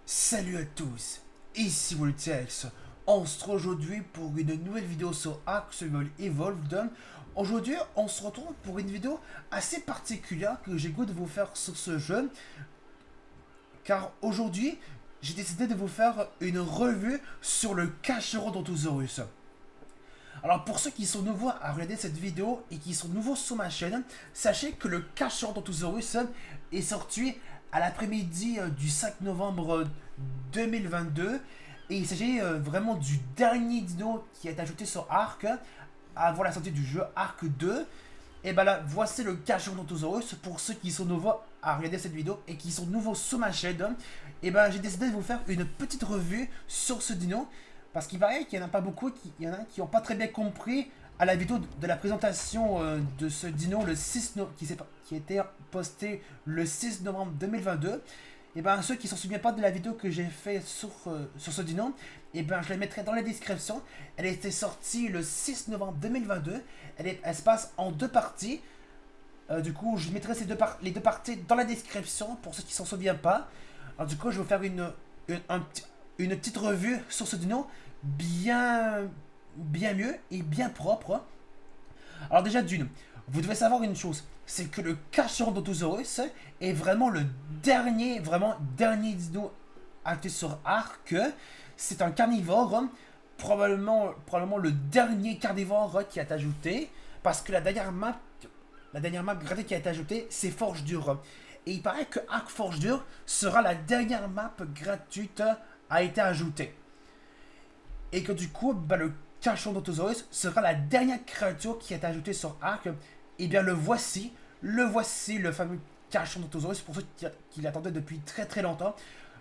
Salut à tous, ici Voltex. On se retrouve aujourd'hui pour une nouvelle vidéo sur Ark Survival Evolved. Aujourd'hui, on se retrouve pour une vidéo assez particulière que j'ai goût de vous faire sur ce jeu. Car aujourd'hui, j'ai décidé de vous faire une revue sur le Cachero d'Antosaurus. Alors pour ceux qui sont nouveaux à regarder cette vidéo et qui sont nouveaux sur ma chaîne, sachez que le Cachero d'Antosaurus est sorti à l'après-midi du 5 novembre 2022 et il s'agit vraiment du dernier dino qui est ajouté sur Ark avant la sortie du jeu Ark 2. Et ben là, voici le Cachero d'Antosaurus pour ceux qui sont nouveaux à regarder cette vidéo et qui sont nouveaux sur ma chaîne. Et ben j'ai décidé de vous faire une petite revue sur ce dino parce qu'il paraît qu'il n'y en a pas beaucoup, il y en a qui n'ont pas très bien compris à la vidéo de la présentation de ce dino le 6 no qui était posté le 6 novembre 2022. Et ben ceux qui ne s'en souviennent pas de la vidéo que j'ai fait sur ce dino, et ben je la mettrai dans la description. Elle était sortie le 6 novembre 2022. Elle se passe en deux parties. Du coup, je mettrai les deux parties dans la description pour ceux qui s'en souviennent pas. Alors du coup, je vais vous faire une petite revue sur ce dino bien mieux et bien propre. Alors déjà d'une, vous devez savoir une chose, c'est que le Cachorro d'Antosaurus est vraiment dernier dino acté sur Ark. C'est un carnivore, probablement le dernier carnivore qui a été ajouté, parce que la dernière map gratuite qui a été ajoutée, c'est Forge Dure. Et il paraît que Ark Forge Dure sera la dernière map gratuite a été ajoutée. Et que du coup, bah, le Cachorro d'Antosaurus sera la dernière créature qui est ajoutée sur Ark. Et bien le voici, le fameux Cachorro d'Antosaurus, pour ceux qui l'attendaient depuis très très longtemps.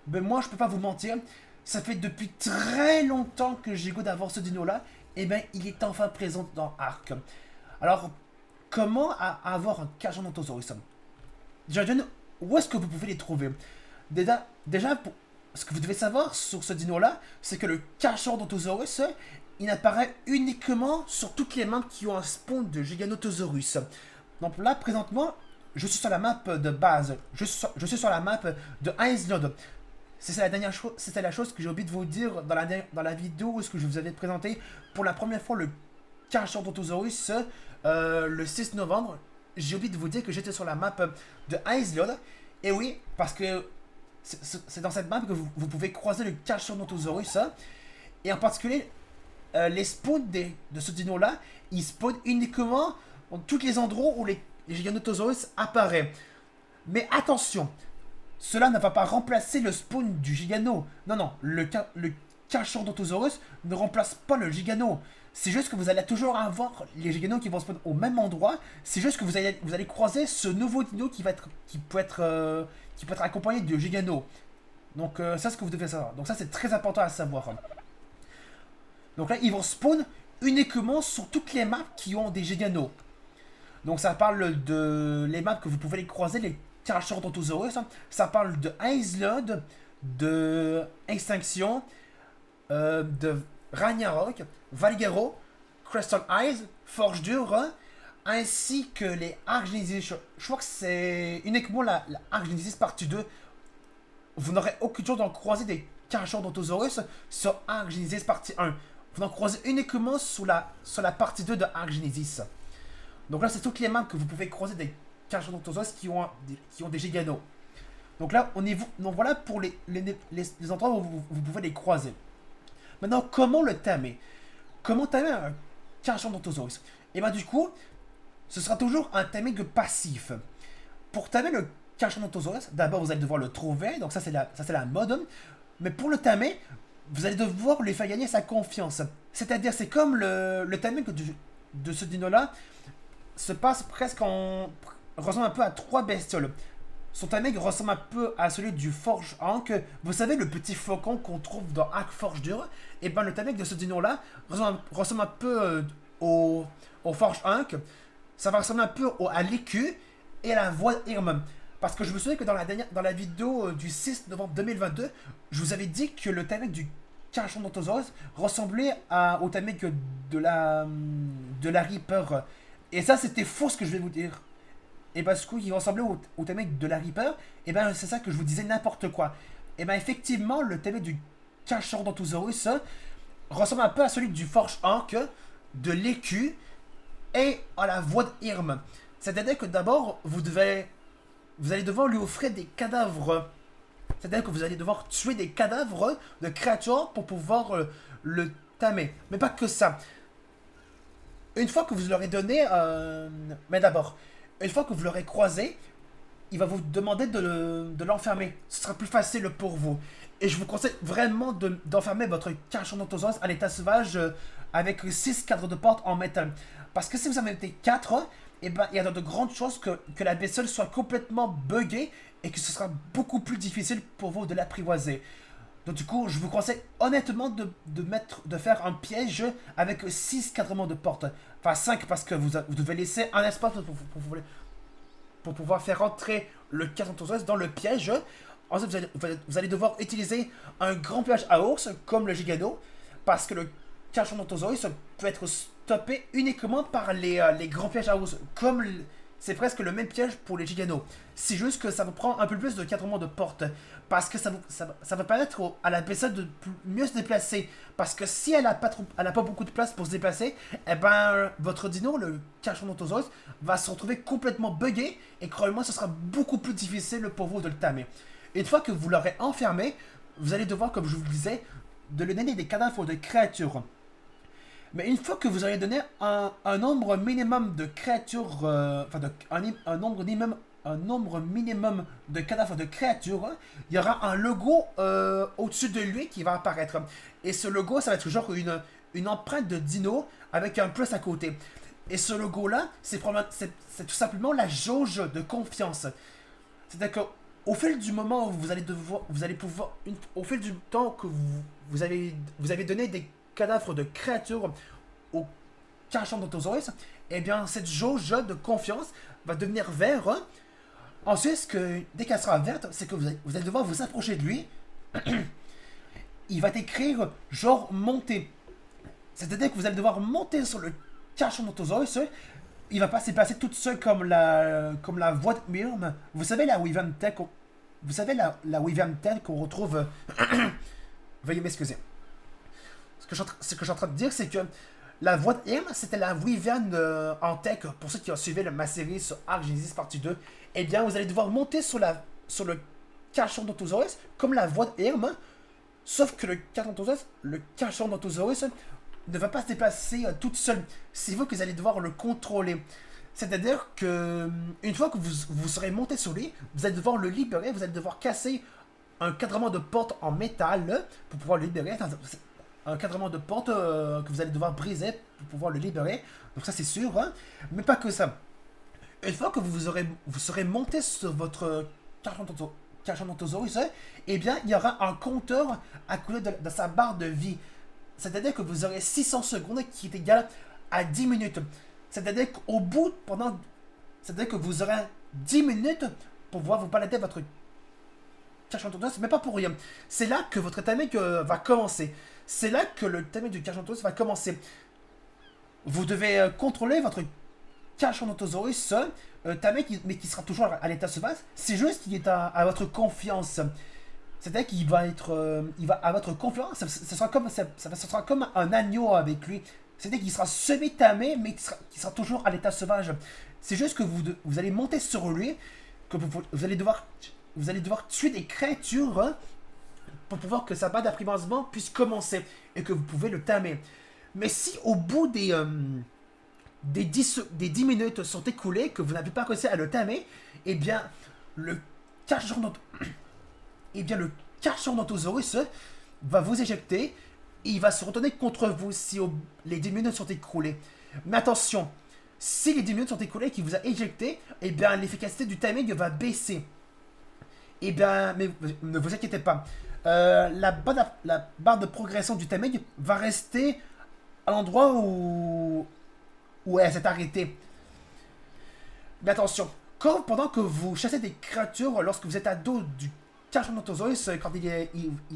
Mais moi, je peux pas vous mentir, ça fait depuis très longtemps que j'ai goût d'avoir ce dino là. Et bien, il est enfin présent dans Ark. Alors, comment avoir un Cachorro d'Antosaurus? Déjà, où est-ce que vous pouvez les trouver? Déjà ce que vous devez savoir sur ce dino-là, c'est que le Cachorro d'Antosaurus, il apparaît uniquement sur toutes les maps qui ont un spawn de Giganotosaurus. Donc là, présentement, je suis sur la map de base. Je suis sur la map de Iceland. C'était la chose que j'ai oublié de vous dire dans la vidéo où ce que je vous avais présenté pour la première fois le Cachorro d'Antosaurus le 6 novembre. J'ai oublié de vous dire que j'étais sur la map de Iceland. Et oui, parce que c'est dans cette map que vous pouvez croiser le Cachornothosaurus. Et en particulier, les spawns de ce dino-là, ils spawnent uniquement dans tous les endroits où les Giganotosaurus apparaissent. Mais attention, cela ne va pas remplacer le spawn du Gigano. Non, non, le Cachornothosaurus ne remplace pas le Gigano. C'est juste que vous allez toujours avoir les Giganos qui vont spawn au même endroit. C'est juste que vous allez croiser ce nouveau dino qui peut être accompagné de Gigano. Donc ça, c'est ce que vous devez savoir. Donc ça, c'est très important à savoir. Donc là, ils vont spawn uniquement sur toutes les maps qui ont des Giganos. Donc ça parle de les maps que vous pouvez les croiser, les Carcharodontosaurus. Ça parle de Iceland, de Extinction, de Ragnarok, Valgaro, Crystal Eyes, Forge Dure, ainsi que les Ark Genesis. Je crois que c'est uniquement la Ark Genesis partie 2. Vous n'aurez aucune chance d'en croiser des Carcharodontosaurus sur Ark Genesis partie 1. Vous en croisez uniquement sur la partie 2 de Ark Genesis. Donc là, c'est toutes les maps que vous pouvez croiser des Carcharodontosaurus qui ont des Giganos. Donc là, donc voilà pour les endroits où vous pouvez les croiser. Maintenant, comment le tamer? Comment tamer un Carcharodontosaurus? Et bien du coup, ce sera toujours un taming passif. Pour tamer le Carcharodontosaurus, d'abord vous allez devoir le trouver, donc ça c'est la mode. Mais pour le tamer, vous allez devoir lui faire gagner sa confiance. C'est-à-dire, c'est comme le taming de ce dino-là se passe ressemble un peu à trois bestioles. Son timing ressemble un peu à celui du Forge Hank. Vous savez, le petit faucon qu'on trouve dans Ark Forge Dure. Et ben le timing de ce dino-là ressemble un peu au Forge Hank. Ça va ressembler un peu à l'EQ et à la voix Irm. Parce que je me souviens que dans la vidéo du 6 novembre 2022, je vous avais dit que le timing du Carcharodontosaurus ressemblait au timing de la Reaper. Et ça, c'était faux ce que je vais vous dire. Et parce qu'il ressemblait au timing de la Reaper, et ben c'est ça que je vous disais n'importe quoi. Et bien effectivement, le thème du cachorro d'Antosaurus ressemble un peu à celui du Forge Hank, de l'écu et à la voix de Irm. C'est-à-dire que d'abord, vous allez devoir lui offrir des cadavres. C'est-à-dire que vous allez devoir tuer des cadavres de créatures pour pouvoir le tamer. Mais pas que ça. Une fois que vous l'aurez donné, mais d'abord, une fois que vous l'aurez croisé, il va vous demander de l'enfermer. Ce sera plus facile pour vous. Et je vous conseille vraiment d'enfermer votre Cachornothosaurus à l'état sauvage avec 6 cadres de porte en métal. Parce que si vous en mettez 4, eh ben, il y a de grandes chances que la vaisselle soit complètement buggée et que ce sera beaucoup plus difficile pour vous de l'apprivoiser. Donc du coup, je vous conseille honnêtement de faire un piège avec 6 cadrements de porte. Enfin 5 parce que vous devez laisser un espace pour pouvoir faire rentrer le Cachornothosaurus dans le piège. Ensuite, vous allez devoir utiliser un grand piège à ours comme le Gigano parce que le Cachornothosaurus peut être stoppé uniquement par les grands pièges à ours. C'est presque le même piège pour les Giganos. C'est juste que ça vous prend un peu plus de cadrement de porte. Parce que ça va permettre à la bestiole de mieux se déplacer. Parce que si elle n'a pas beaucoup de place pour se déplacer, eh ben, votre dino, le Cachornothosaurus, va se retrouver complètement buggé. Et croyez-moi, ce sera beaucoup plus difficile pour vous de le tamer. Une fois que vous l'aurez enfermé, vous allez devoir, comme je vous le disais, de lui donner des cadavres de créatures. Mais une fois que vous aurez donné un nombre minimum de créatures, un nombre minimum de cadavres de créatures, il y aura un logo au-dessus de lui qui va apparaître. Et ce logo, ça va être genre une empreinte de dino avec un plus à côté. Et ce logo-là, c'est tout simplement la jauge de confiance. C'est-à-dire qu'au fil du moment où au fil du temps que vous avez donné des cadavres de créatures au Cachornothosaurus, eh bien cette jauge de confiance va devenir vert. Ensuite, dès qu'elle sera verte, c'est que vous allez devoir vous approcher de lui. Il va t'écrire genre monter. C'est-à-dire que vous allez devoir monter sur le Cachornothosaurus. Il va pas se passer toute seule comme la voix de Myrm. Vous savez la Wyvern Tail qu'on retrouve. Veuillez m'excuser. Ce que je suis en train de dire, c'est que la voix de Myrm, c'était la Wyvern en tech. Pour ceux qui ont suivi ma série sur Arc Genesis partie 2, eh bien, vous allez devoir monter sur le Cachornothosaurus comme la voix de Myrm. Sauf que le Cachornothosaurus ne va pas se déplacer toute seule. C'est vous qui allez devoir le contrôler. C'est-à-dire que une fois que vous serez monté sur lui, vous allez devoir le libérer, vous allez devoir casser un cadrement de porte en métal pour pouvoir le libérer. Un cadrement de porte que vous allez devoir briser pour pouvoir le libérer. Donc ça c'est sûr, hein. Mais pas que ça. Une fois que vous serez monté sur votre Cachornothosaurus, eh bien il y aura un compteur à côté de sa barre de vie. C'est-à-dire que vous aurez 600 secondes qui est égal à 10 minutes. C'est-à-dire qu'au bout, c'est-à-dire que vous aurez 10 minutes pour pouvoir vous balader votre Cachornothosaurus, mais pas pour rien. C'est là que votre timing va commencer. C'est là que le timing du Cachornothosaurus va commencer. Vous devez contrôler votre Cachornothosaurus, mais qui sera toujours à l'état sauvage. C'est juste qu'il est à votre confiance. C'est-à-dire qu'il va il va à votre confiance. Ce sera comme un agneau avec lui. C'est-à-dire qu'il sera semi-tamé, mais qu'il sera toujours à l'état sauvage. C'est juste que vous allez monter sur lui, que vous allez devoir tuer des créatures pour pouvoir que sa barre d'apprivoisement puisse commencer et que vous pouvez le tamer. Mais si au bout des 10 minutes sont écoulées, que vous n'avez pas réussi à le tamer, eh bien le Cachornothosaurus va vous éjecter et il va se retourner contre vous si les 10 minutes sont écoulées. Mais attention, si les 10 minutes sont écoulées et qu'il vous a éjecté, eh bien l'efficacité du timing va baisser. Eh bien, mais ne vous inquiétez pas. La barre de progression du timing va rester à l'endroit où elle s'est arrêtée. Mais attention, pendant que vous chassez des créatures, lorsque vous êtes à dos du Cachornothosaurus, quand il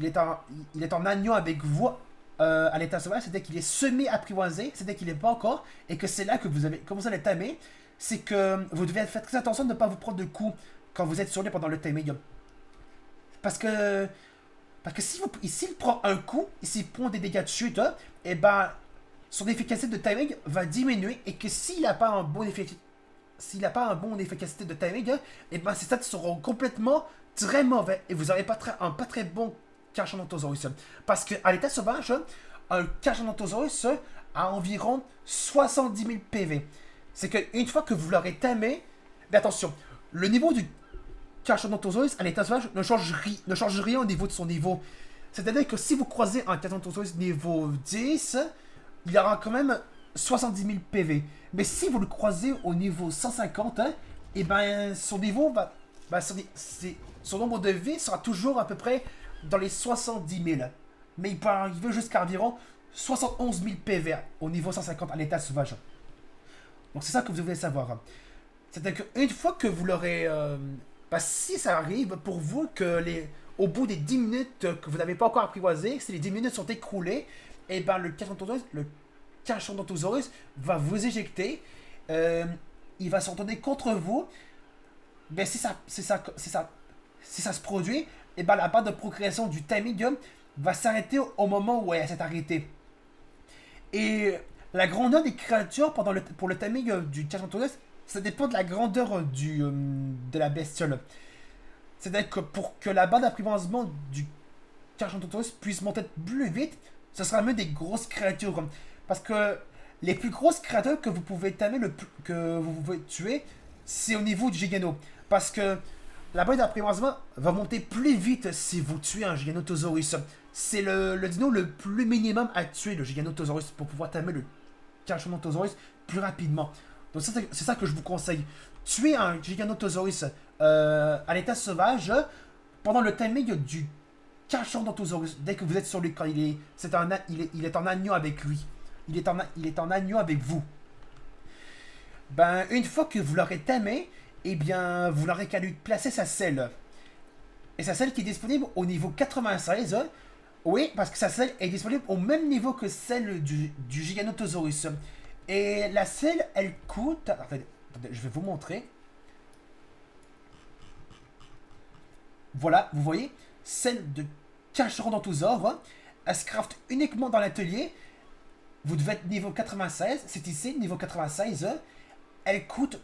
est en agneau avec vous à l'état sauvage, c'est-à-dire qu'il est semi-apprivoisé, c'est-à-dire qu'il n'est pas encore, et que c'est là que vous avez commencé à le tamer, c'est que vous devez faire très attention de ne pas vous prendre de coups quand vous êtes sur lui pendant le timing. Parce que Parce que s'il prend un coup, et s'il prend des dégâts de chute, et ben, son efficacité de timing va diminuer. Et que s'il n'a pas un bon efficacité de timing, et ben ses stats seront complètement très mauvais. Et vous n'aurez un pas très bon Carcharodontosaurus. Parce qu'à l'état sauvage, un Carcharodontosaurus a environ 70 000 PV. C'est qu'une fois que vous l'aurez tamé, mais attention, le niveau du Carcharodontosaurus à l'état sauvage ne change rien au niveau de son niveau. C'est-à-dire que si vous croisez un Carcharodontosaurus niveau 10, il y aura quand même 70 000 PV. Mais si vous le croisez au niveau 150, et ben son niveau va. Son nombre de vie sera toujours à peu près dans les 70 000. Mais il peut arriver jusqu'à environ 71 000 PV au niveau 150 à l'état sauvage. Donc c'est ça que vous devez savoir. C'est-à-dire qu'une fois que vous l'aurez. Si ça arrive pour vous que au bout des 10 minutes que vous n'avez pas encore apprivoisé, si les 10 minutes sont écoulées, et ben le Carcharodontosaurus va vous éjecter. Il va se retourner contre vous. Mais si ça se produit, et ben la barre de progression du timing va s'arrêter au moment où elle s'est arrêtée. Et la grandeur des créatures pour le timing du Carcharodontosaurus, ça dépend de la grandeur de la bestiole. C'est-à-dire que pour que la barre d'apprivoisement du Carcharodontosaurus puisse monter plus vite, ce sera mieux des grosses créatures. Parce que les plus grosses créatures que vous pouvez tamer, que vous pouvez tuer, c'est au niveau du Gigano. Parce que la barre d'apprivoisement va monter plus vite si vous tuez un Giganotosaurus. C'est le dino le plus minimum à tuer, le Giganotosaurus, pour pouvoir tamer le Carcharodontosaurus plus rapidement. Donc c'est ça que je vous conseille. Tuer un Giganotosaurus à l'état sauvage pendant le timing du Carcharodontosaurus. Dès que vous êtes sur lui, quand il est en agneau avec lui. Il est en agneau avec vous. Ben, une fois que vous l'aurez tamé, eh bien, vous n'aurez qu'à lui placer sa selle. Et sa selle qui est disponible au niveau 96. Oui, parce que sa selle est disponible au même niveau que celle du Giganotosaurus. Et la selle, elle coûte... Attendez, je vais vous montrer. Voilà, vous voyez, celle de Carcharodontosaurus, elle se craft uniquement dans l'atelier. Vous devez être niveau 96, c'est ici, niveau 96. Elle coûte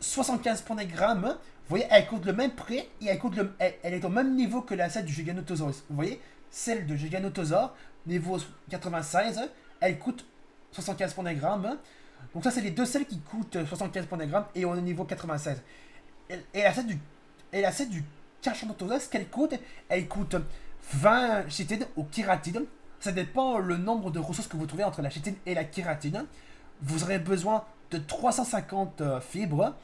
75 points de gramme. Vous voyez, elle coûte le même prix et elle est au même niveau que la selle du Giganotosaurus. Vous voyez, celle de Giganotosaurus, niveau 96, elle coûte 75 points de gramme. Donc ça, c'est les deux selles qui coûtent 75 points de gramme et on est au niveau 96. Et la selle du Carcharodontosaurus, qu'elle coûte? Elle coûte 20 chitines ou kératine. Ça dépend le nombre de ressources que vous trouvez entre la chitine et la kératine. Vous aurez besoin de 350 fibres,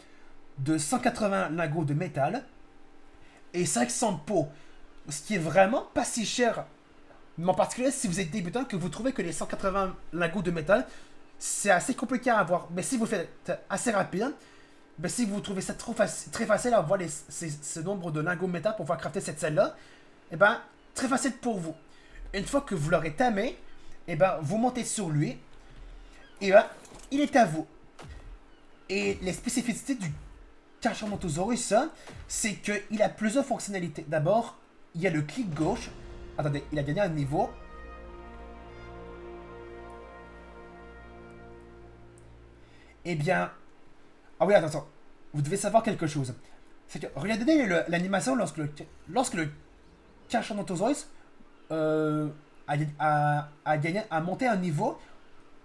de 180 lingots de métal et 500 pots. Ce qui est vraiment pas si cher. Mais en particulier si vous êtes débutant que vous trouvez que les 180 lingots de métal, c'est assez compliqué à avoir. Mais si vous faites assez rapide, ben si vous trouvez ça très facile à avoir ce nombre de lingots de métal pour pouvoir crafter cette selle-là, et ben très facile pour vous. Une fois que vous l'aurez tamé, et ben vous montez sur lui, et ben il est à vous. Et les spécificités du Carcharodontosaurus, c'est qu'il a plusieurs fonctionnalités. D'abord, il y a le clic gauche. Attendez, il a gagné un niveau. Eh bien... Ah oui, attention. Vous devez savoir quelque chose. C'est que, regardez l'animation lorsque le Carcharodontosaurus a monté un niveau.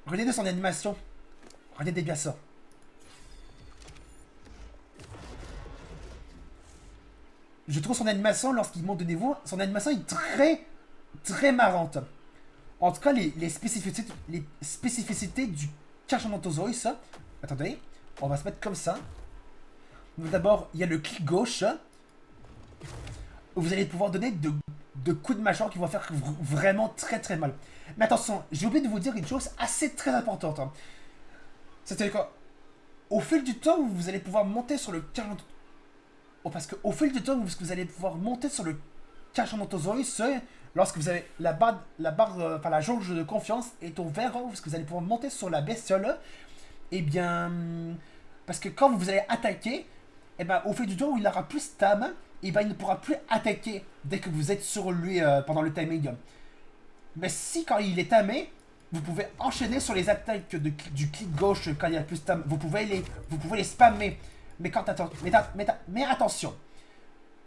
Regardez son animation. Regardez bien ça. Je trouve son animation lorsqu'il monte de niveau, son animation est très, très marrante. En tout cas, les spécificités du Carcharodontosaurus, attendez, on va se mettre comme ça. Donc d'abord, il y a le clic gauche, où vous allez pouvoir donner de coups de mâchoire qui vont faire vraiment très très mal. Mais attention, j'ai oublié de vous dire une chose assez très importante. C'est-à-dire qu'au fil du temps, vous allez pouvoir monter sur le Carcharodontosaurus. Parce qu'au fil du temps, vous allez pouvoir monter sur le Carcharodontosaurus, lorsque vous avez la jauge de confiance est au vert, parce que vous allez pouvoir monter sur la bestiole, et bien, parce que quand vous allez attaquer, et ben, au fil du temps où il aura plus d'âme, et ben il ne pourra plus attaquer dès que vous êtes sur lui pendant le timing. Mais si quand il est tamé, vous pouvez enchaîner sur les attaques du clic gauche quand il y a plus tam. Vous pouvez les spammer. Mais, mais attention,